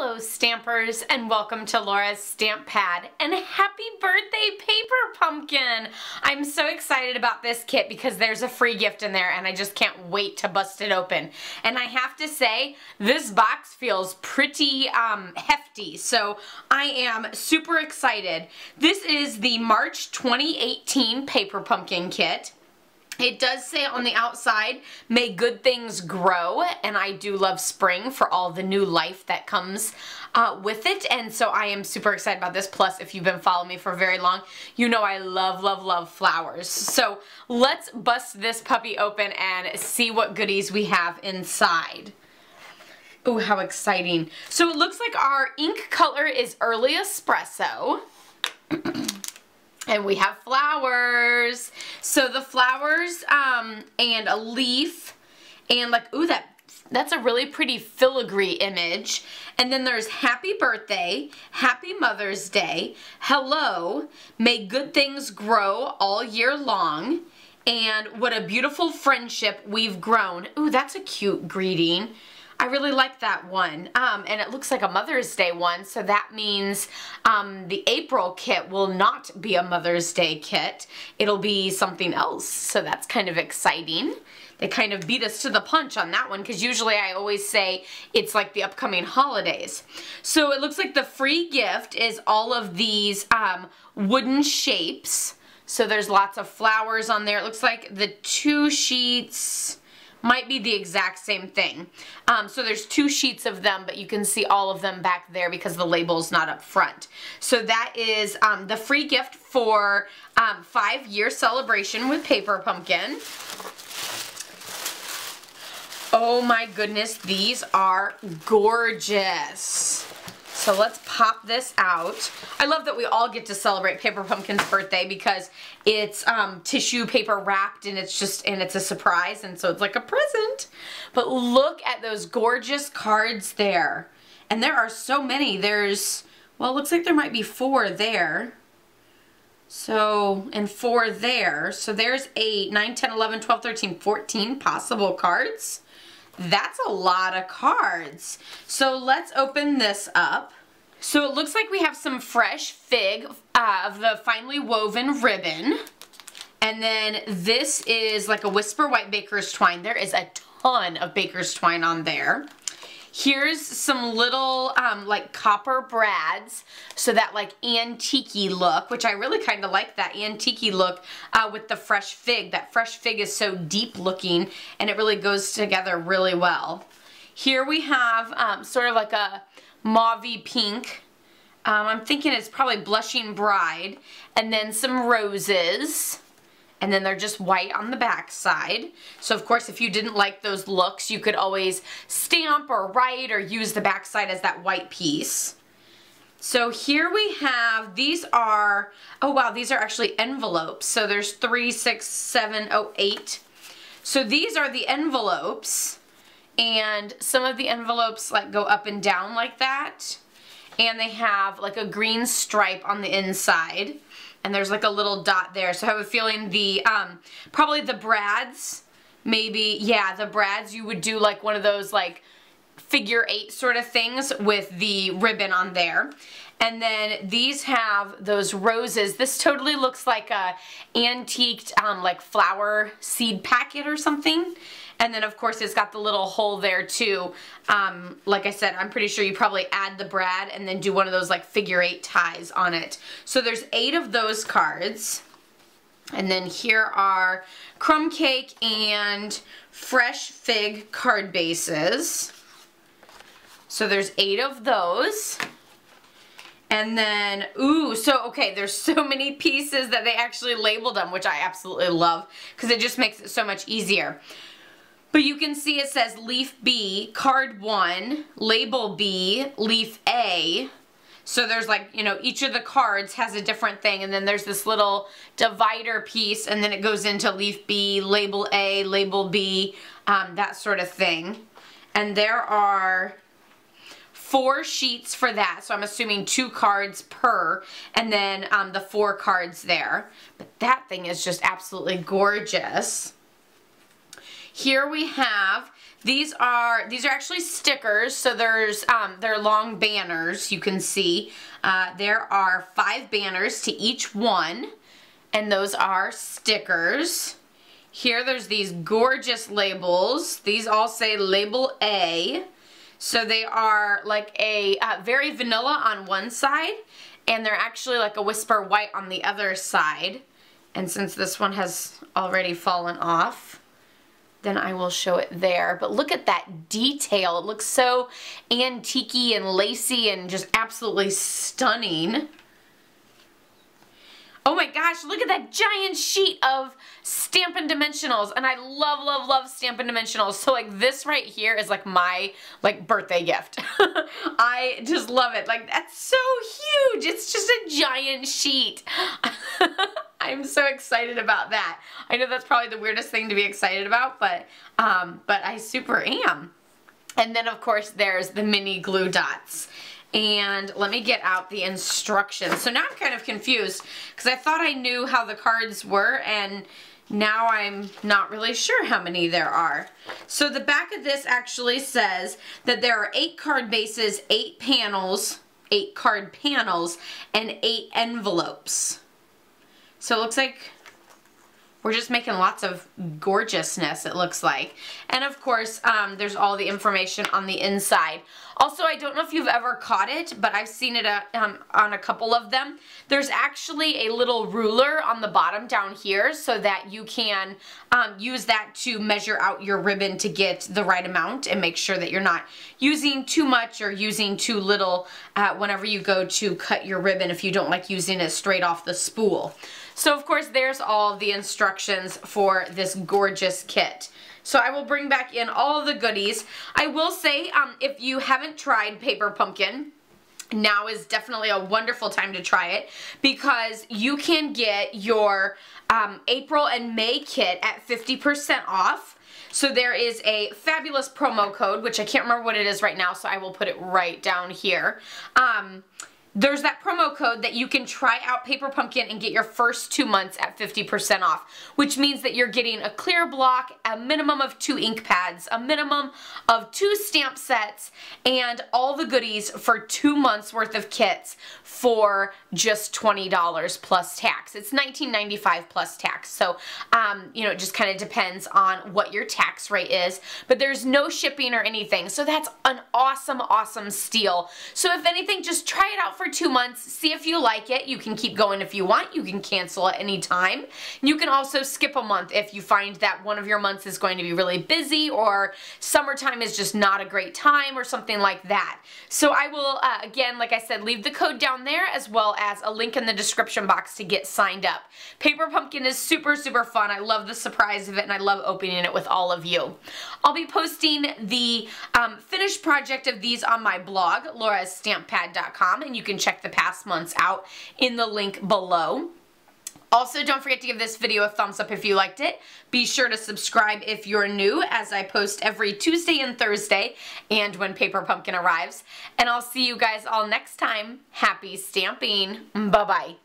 Hello Stampers, and welcome to Laura's Stamp Pad, and happy birthday Paper Pumpkin! I'm so excited about this kit because there's a free gift in there and I just can't wait to bust it open. And I have to say, this box feels pretty hefty, so I am super excited. This is the March 2018 Paper Pumpkin kit. It does say on the outside, may good things grow, and I do love spring for all the new life that comes with it, and so I am super excited about this. Plus, if you've been following me for very long, you know I love, love, love flowers. So let's bust this puppy open and see what goodies we have inside. Ooh, how exciting. So it looks like our ink color is Early Espresso. And we have flowers. So the flowers and a leaf and like, ooh, that's a really pretty filigree image. And then there's happy birthday, happy Mother's Day, hello, may good things grow all year long, and what a beautiful friendship we've grown. Ooh, that's a cute greeting. I really like that one, and it looks like a Mother's Day one, so that means the April kit will not be a Mother's Day kit. It'll be something else, so that's kind of exciting. They kind of beat us to the punch on that one because usually I always say it's like the upcoming holidays. So it looks like the free gift is all of these wooden shapes. So there's lots of flowers on there. It looks like the 2 sheets might be the exact same thing. So there's 2 sheets of them, but you can see all of them back there because the label's not up front. So that is the free gift for 5-year celebration with Paper Pumpkin. Oh my goodness, these are gorgeous. So let's pop this out. I love that we all get to celebrate Paper Pumpkin's birthday because it's tissue paper wrapped and it's a surprise, and so it's like a present. But look at those gorgeous cards there. And there are so many. There's, well, it looks like there might be 4 there. So, and 4 there. So there's 8, 9, 10, 11, 12, 13, 14 possible cards. That's a lot of cards. So let's open this up. So it looks like we have some fresh fig of the finely woven ribbon. And then this is like a Whisper White Baker's Twine. There is a ton of Baker's Twine on there. Here's some little like copper brads, so that like antique-y look, which I really kind of like that antique-y look with the fresh fig. That fresh fig is so deep looking and it really goes together really well. Here we have sort of like a mauve-y pink. I'm thinking it's probably Blushing Bride, and then some roses. And then they're just white on the back side. So of course, if you didn't like those looks, you could always stamp or write or use the back side as that white piece. So here we have, these are, oh wow, these are actually envelopes. So there's 3, 6, 7, 8. So these are the envelopes. And some of the envelopes like go up and down like that. And they have like a green stripe on the inside. And there's like a little dot there. So I have a feeling the, probably the brads, maybe, yeah, the brads, you would do like one of those like figure 8 sort of things with the ribbon on there. And then these have those roses. This totally looks like a antiqued like flower seed packet or something. And then of course it's got the little hole there too. Like I said, I'm pretty sure you probably add the brad and then do one of those like figure 8 ties on it. So there's 8 of those cards. And then here are crumb cake and fresh fig card bases. So there's 8 of those. And then, ooh, so, okay, there's so many pieces that they actually labeled them, which I absolutely love because it just makes it so much easier. But you can see it says Leaf B, Card 1, Label B, Leaf A. So there's like, you know, each of the cards has a different thing, and then there's this little divider piece, and then it goes into Leaf B, Label A, Label B, that sort of thing. And there are 4 sheets for that, so I'm assuming 2 cards per, and then the 4 cards there. But that thing is just absolutely gorgeous. Here we have These are actually stickers, so they're long banners, you can see. There are 5 banners to each one, and those are stickers. Here there's these gorgeous labels. These all say label A. So they are like a very vanilla on one side, and they're actually like a whisper white on the other side. And since this one has already fallen off, then I will show it there. But look at that detail. It looks so antique-y and lacy and just absolutely stunning. Oh my gosh, look at that giant sheet of Stampin' Dimensionals. And I love, love, love Stampin' Dimensionals. So like this right here is like my birthday gift. I just love it. Like that's so huge. It's just a giant sheet. I'm so excited about that. I know that's probably the weirdest thing to be excited about, but I super am. And then of course there's the mini glue dots. And let me get out the instructions. So now I'm kind of confused because I thought I knew how the cards were, and now I'm not really sure how many there are. So the back of this actually says that there are 8 card bases, 8 panels, 8 card panels, and 8 envelopes. So it looks like we're just making lots of gorgeousness, it looks like. And of course, there's all the information on the inside. Also, I don't know if you've ever caught it, but I've seen it on a couple of them. There's actually a little ruler on the bottom down here so that you can use that to measure out your ribbon to get the right amount and make sure that you're not using too much or using too little whenever you go to cut your ribbon if you don't like using it straight off the spool. So of course there's all the instructions for this gorgeous kit. So I will bring back in all the goodies. I will say if you haven't tried Paper Pumpkin, now is definitely a wonderful time to try it because you can get your April and May kit at 50% off. So there is a fabulous promo code, which I can't remember what it is right now, so I will put it right down here. There's that promo code that you can try out Paper Pumpkin and get your first 2 months at 50% off, which means that you're getting a clear block, a minimum of 2 ink pads, a minimum of 2 stamp sets, and all the goodies for 2 months worth of kits for just $20 plus tax. It's $19.95 plus tax. So, you know, it just kind of depends on what your tax rate is, but there's no shipping or anything. So that's an awesome, awesome steal. So if anything, just try it out for 2 months, see if you like it. You can keep going if you want. You can cancel at any time. You can also skip a month if you find that one of your months is going to be really busy or summertime is just not a great time or something like that. So I will, again, like I said, leave the code down there as well as a link in the description box to get signed up. Paper Pumpkin is super, super fun. I love the surprise of it and I love opening it with all of you. I'll be posting the finished project of these on my blog, laurastamppad.com, and you can check the past months out in the link below. Also, don't forget to give this video a thumbs up if you liked it. Be sure to subscribe if you're new, as I post every Tuesday and Thursday and when Paper Pumpkin arrives. And I'll see you guys all next time. Happy stamping. Bye-bye.